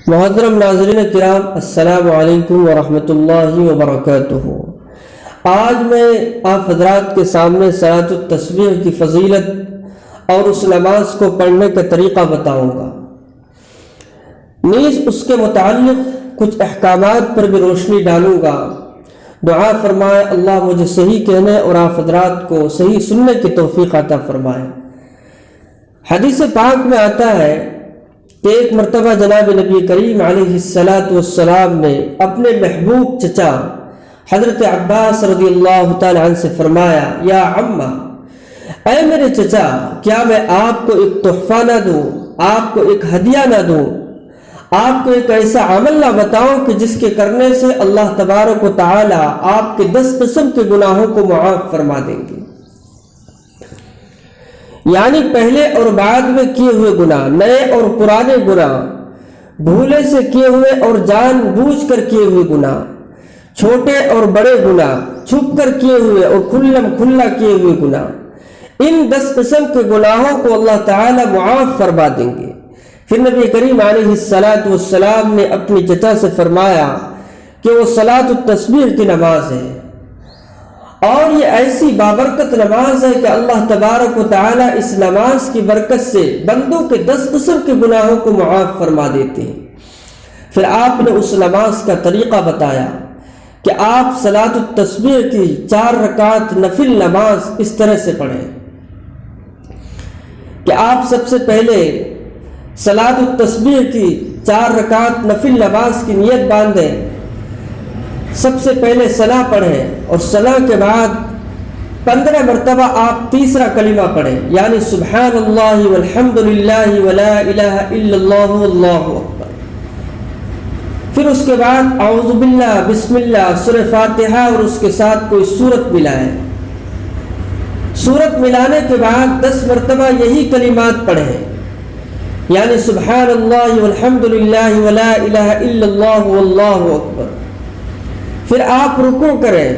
محترم ناظرین کرام، السلام علیکم ورحمۃ اللہ وبرکاتہ۔ آج میں آپ حضرات کے سامنے صلاۃ التسبیح کی فضیلت اور اس نماز کو پڑھنے کا طریقہ بتاؤں گا، نیز اس کے متعلق کچھ احکامات پر بھی روشنی ڈالوں گا۔ دعا فرمائے اللہ مجھے صحیح کہنے اور آپ حضرات کو صحیح سننے کی توفیق عطا فرمائے۔ حدیث پاک میں آتا ہے کہ ایک مرتبہ جناب نبی کریم علیہ السلام نے اپنے محبوب چچا حضرت عباس رضی اللہ تعالی عنہ سے فرمایا، یا عمہ، اے میرے چچا، کیا میں آپ کو ایک تحفہ نہ دوں، آپ کو ایک ہدیہ نہ دوں، آپ کو ایک ایسا عمل نہ بتاؤں کہ جس کے کرنے سے اللہ تبارک و تعالی آپ کے 10 قسم کے گناہوں کو معاف فرما دیں گے؟ یعنی پہلے اور بعد میں کیے ہوئے گناہ، نئے اور پرانے گناہ، بھولے سے کیے ہوئے اور جان بوجھ کر کیے ہوئے گناہ، چھوٹے اور بڑے گناہ، چھپ کر کیے ہوئے اور کھلم کھلا کیے ہوئے گناہ، ان 10 قسم کے گناہوں کو اللہ تعالی معاف فرما دیں گے۔ پھر نبی کریم علیہ السلام نے اپنی چچا سے فرمایا کہ وہ صلاۃ التسبیح کی نماز ہے، اور یہ ایسی بابرکت نماز ہے کہ اللہ تبارک و تعالی اس نماز کی برکت سے بندوں کے 10 قسم کے گناہوں کو معاف فرما دیتے ہیں۔ پھر آپ نے اس نماز کا طریقہ بتایا کہ آپ صلاۃ التسبیح کی 4 رکعت نفل نماز اس طرح سے پڑھیں کہ آپ سب سے پہلے صلاۃ التسبیح کی 4 رکعت نفل نماز کی نیت باندھیں، سب سے پہلے صلاۃ پڑھیں اور صلاۃ کے بعد 15 مرتبہ آپ تیسرا کلمہ پڑھیں، یعنی سبحان اللہ والحمد للہ ولا الہ الا اللہ واللہ اکبر۔ پھر اس کے بعد اعوذ باللہ، بسم اللہ، سورہ فاتحہ اور اس کے ساتھ کوئی سورت ملائیں۔ سورت ملانے کے بعد 10 مرتبہ یہی کلمات پڑھیں، یعنی سبحان اللہ والحمد للہ ولا الہ الا اللہ واللہ اکبر۔ پھر آپ رکوع کریں،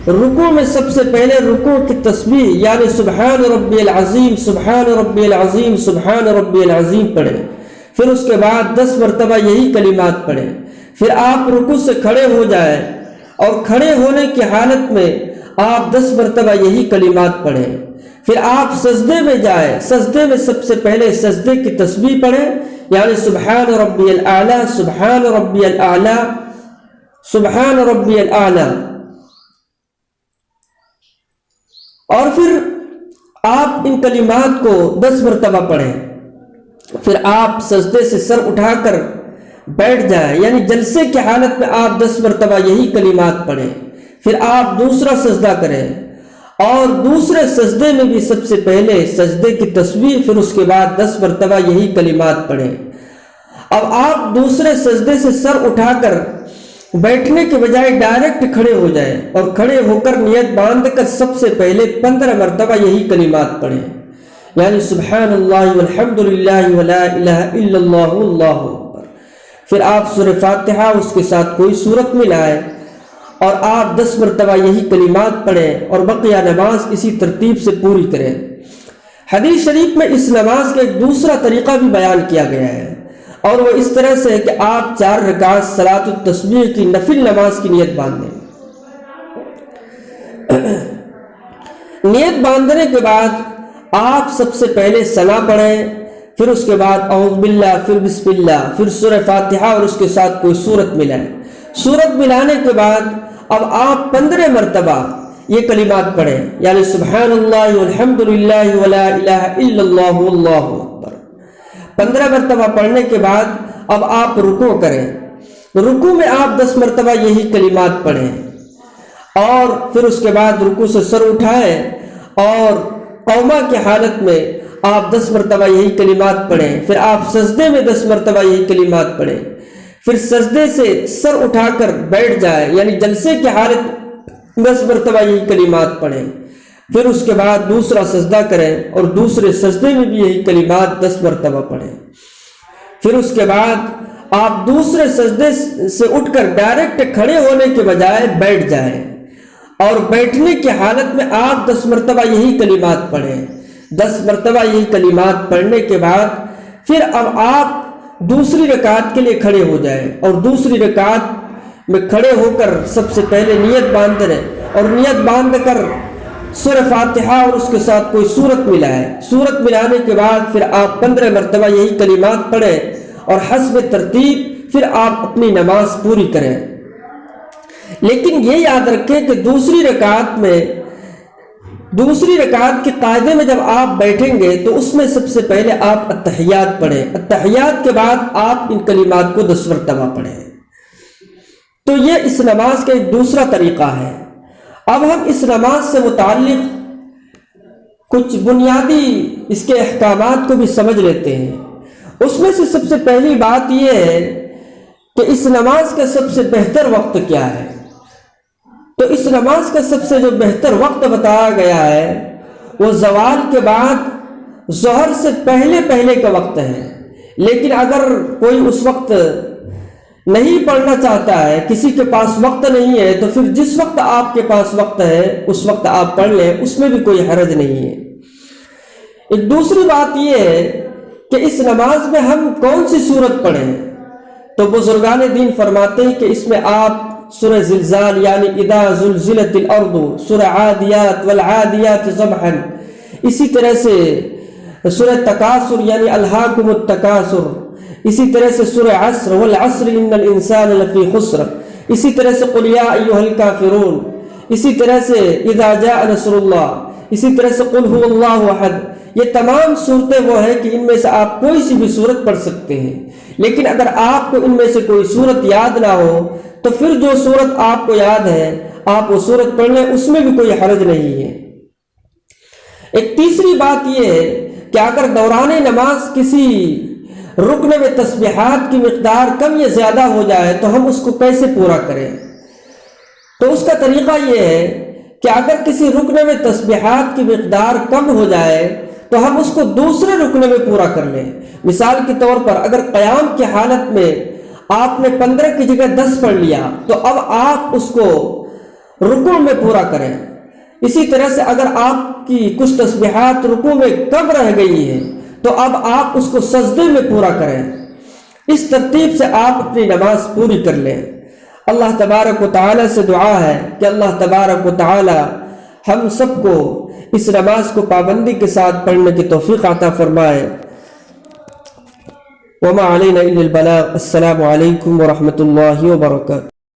رکوع میں سب سے پہلے رکوع کی تسبیح یعنی سبحان ربی العظیم، سبحان ربی العظیم، سبحان ربی العظیم پڑھیں۔ پھر اس کے بعد 10 مرتبہ یہی کلمات پڑھیں۔ پھر آپ رکوع سے کھڑے ہو جائیں اور کھڑے ہونے کی حالت میں آپ 10 مرتبہ یہی کلمات پڑھیں۔ پھر آپ سجدے میں جائیں، سجدے میں سب سے پہلے سجدے کی تسبیح پڑھیں، یعنی سبحان ربی الاعلی، سبحان ربی الاعلی، سبحان ربی الاعلی۔ اور پھر آپ ان کلمات کو 10 مرتبہ پڑھیں۔ پھر آپ سجدے سے سر اٹھا کر بیٹھ جائیں، یعنی جلسے کی حالت میں آپ 10 مرتبہ یہی کلمات پڑھیں۔ پھر آپ دوسرا سجدہ کریں اور دوسرے سجدے میں بھی سب سے پہلے سجدے کی تسبیح، پھر اس کے بعد 10 مرتبہ یہی کلمات پڑھیں۔ اب آپ دوسرے سجدے سے سر اٹھا کر بیٹھنے کے بجائے ڈائریکٹ کھڑے ہو جائیں اور کھڑے ہو کر نیت باندھ کر سب سے پہلے 15 مرتبہ یہی کلمات پڑھیں، یعنی سبحان اللہ والحمد للہ ولا الہ الا اللہ واللہ اکبر۔ پھر آپ سورہ فاتحہ اس کے ساتھ کوئی سورت ملائیں اور آپ 10 مرتبہ یہی کلمات پڑھیں اور بقیہ نماز اسی ترتیب سے پوری کریں۔ حدیث شریف میں اس نماز کا ایک دوسرا طریقہ بھی بیان کیا گیا ہے، اور وہ اس طرح سے ہے کہ آپ 4 رکعت صلاۃ التسبیح کی نفل نماز کی نیت باندھیں۔ نیت باندھنے کے بعد آپ سب سے پہلے ثنا پڑھیں، پھر اس کے بعد اعوذ باللہ، پھر بسم اللہ، پھر سورہ فاتحہ اور اس کے ساتھ کوئی سورت ملائیں۔ سورت ملانے کے بعد اب آپ 15 مرتبہ یہ کلمات پڑھیں، یعنی سبحان اللہ والحمد للہ ولا الہ الا اللہ واللہ اکبر۔ 15 مرتبہ پڑھنے کے بعد اب آپ رکوع کریں، رکوع میں آپ 10 مرتبہ یہی کلمات پڑھیں اور پھر اس کے بعد رکوع سے سر اٹھائیں اور قوما کی حالت میں آپ 10 مرتبہ یہی کلمات پڑھیں۔ پھر آپ سجدے میں 10 مرتبہ یہی کلمات پڑھیں، پھر سجدے سے سر اٹھا کر بیٹھ جائیں، یعنی جلسے کی حالت 10 مرتبہ یہی کلمات پڑھیں۔ پھر اس کے بعد دوسرا سجدہ کریں اور دوسرے سجدے میں بھی یہی کلمات 10 مرتبہ پڑھیں۔ پھر اس کے بعد آپ دوسرے سجدے سے اٹھ کر ڈائریکٹ کھڑے ہونے کے بجائے بیٹھ جائیں اور بیٹھنے کی حالت میں آپ 10 مرتبہ یہی کلمات پڑھیں۔ 10 مرتبہ یہی کلمات پڑھنے کے بعد پھر اب آپ دوسری رکعت کے لیے کھڑے ہو جائیں اور دوسری رکعت میں کھڑے ہو کر سب سے پہلے نیت باندھ لیں اور نیت باندھ کر سورہ فاتحہ اور اس کے ساتھ کوئی سورت ملائے. سورت ملانے کے بعد پھر آپ 15 مرتبہ یہی کلمات پڑھیں اور حسب ترتیب پھر آپ اپنی نماز پوری کریں. لیکن یہ یاد رکھیں کہ دوسری رکعت کے قاعدے میں جب آپ بیٹھیں گے تو اس میں سب سے پہلے آپ التحیات پڑھیں. التحیات کے بعد آپ ان کلمات کو 10 مرتبہ پڑھیں. تو یہ اس نماز کا ایک دوسرا طریقہ ہے. اب ہم اس نماز سے متعلق کچھ بنیادی اس کے احکامات کو بھی سمجھ لیتے ہیں. اس میں سے سب سے پہلی بات یہ ہے کہ اس نماز کا سب سے بہتر وقت کیا ہے. تو اس نماز کا سب سے جو بہتر وقت بتایا گیا ہے وہ زوال کے بعد ظہر سے پہلے کا وقت ہے. لیکن اگر کوئی اس وقت نہیں پڑھنا چاہتا ہے, کسی کے پاس وقت نہیں ہے, تو پھر جس وقت آپ کے پاس وقت ہے اس وقت آپ پڑھ لیں, اس میں بھی کوئی حرج نہیں ہے. ایک دوسری بات یہ ہے کہ اس نماز میں ہم کون سی سورت پڑھیں. تو بزرگان دین فرماتے ہیں کہ اس میں آپ سورہ زلزال یعنی اذا زلزلت الارض, سورہ عادیات والعادیات ضبحا, اسی طرح سے سورہ تکاثر یعنی الہاکم التکاثر, اسی طرح سے سورہ عصر والعصر ان الانسان لفی خسر, اسی طرح سے قل یا ایھا الکافرون, اسی طرح سے اذا جاء نصر اللہ, اسی طرح سے قل هو اللہ احد. یہ تمام صورتیں وہ ہیں کہ ان میں سے آپ کوئی سی بھی صورت پڑھ سکتے ہیں. لیکن اگر آپ کو ان میں سے کوئی صورت یاد نہ ہو تو پھر جو صورت آپ کو یاد ہے آپ وہ صورت پڑھ لیں, اس میں بھی کوئی حرج نہیں ہے. ایک تیسری بات یہ ہے کہ اگر دوران نماز کسی رکن میں تسبیحات کی مقدار کم یا زیادہ ہو جائے تو ہم اس کو کیسے پورا کریں. تو اس کا طریقہ یہ ہے کہ اگر کسی رکن میں تسبیحات کی مقدار کم ہو جائے تو ہم اس کو دوسرے رکن میں پورا کر لیں. مثال کے طور پر اگر قیام کی حالت میں آپ نے 15 کی جگہ 10 پڑھ لیا تو اب آپ اس کو رکوع میں پورا کریں. اسی طرح سے اگر آپ کی کچھ تسبیحات رکوع میں کم رہ گئی ہیں تو اب آپ اس کو سجدے میں پورا کریں. اس ترتیب سے آپ اپنی نماز پوری کر لیں. اللہ تبارک و تعالی سے دعا ہے کہ اللہ تبارک و تعالی ہم سب کو اس نماز کو پابندی کے ساتھ پڑھنے کی توفیق عطا فرمائے. وما علینا الا البلاغ. السلام علیکم ورحمۃ اللہ وبرکاتہ.